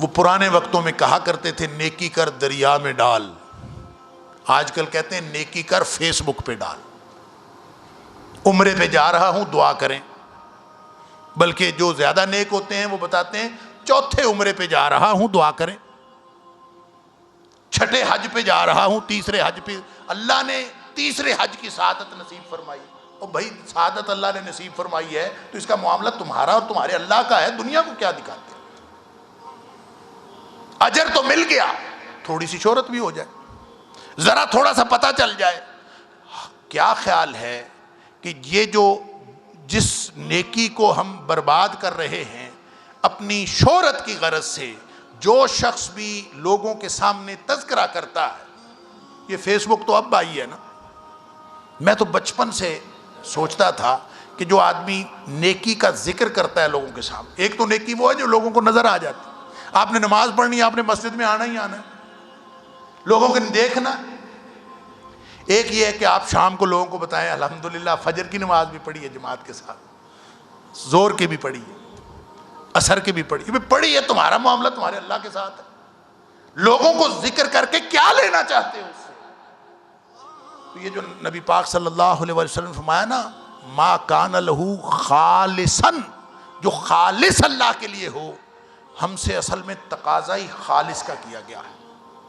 وہ پرانے وقتوں میں کہا کرتے تھے نیکی کر دریا میں ڈال، آج کل کہتے ہیں نیکی کر فیس بک پہ ڈال۔ عمرے پہ جا رہا ہوں دعا کریں، بلکہ جو زیادہ نیک ہوتے ہیں وہ بتاتے ہیں چوتھے عمرے پہ جا رہا ہوں دعا کریں، چھٹے حج پہ جا رہا ہوں، تیسرے حج پہ اللہ نے تیسرے حج کی سعادت نصیب فرمائی۔ اور بھائی سعادت اللہ نے نصیب فرمائی ہے تو اس کا معاملہ تمہارا اور تمہارے اللہ کا ہے، دنیا کو کیا دکھاتے ہیں؟ اجر تو مل گیا، تھوڑی سی شہرت بھی ہو جائے، ذرا تھوڑا سا پتہ چل جائے۔ کیا خیال ہے کہ یہ جو جس نیکی کو ہم برباد کر رہے ہیں اپنی شہرت کی غرض سے، جو شخص بھی لوگوں کے سامنے تذکرہ کرتا ہے، یہ فیس بک تو اب آئی ہے نا۔ میں تو بچپن سے سوچتا تھا کہ جو آدمی نیکی کا ذکر کرتا ہے لوگوں کے سامنے، ایک تو نیکی وہ ہے جو لوگوں کو نظر آ جاتی، آپ نے نماز پڑھنی ہے، آپ نے مسجد میں آنا ہی آنا ہے، لوگوں کو دیکھنا۔ ایک یہ ہے کہ آپ شام کو لوگوں کو بتائیں الحمدللہ فجر کی نماز بھی پڑھی ہے جماعت کے ساتھ، زور کی بھی پڑھی ہے، عصر کی بھی پڑھی ہے، پڑھی ہے، تمہارا معاملہ تمہارے اللہ کے ساتھ ہے۔ لوگوں کو ذکر کر کے کیا لینا چاہتے ہو اس سے؟ تو یہ جو نبی پاک صلی اللہ علیہ وسلم فرمایا نا، ما کان لہو خالصاً، جو خالص اللہ کے لیے ہو، ہم سے اصل میں تقاضا ہی خالص کا کیا گیا ہے۔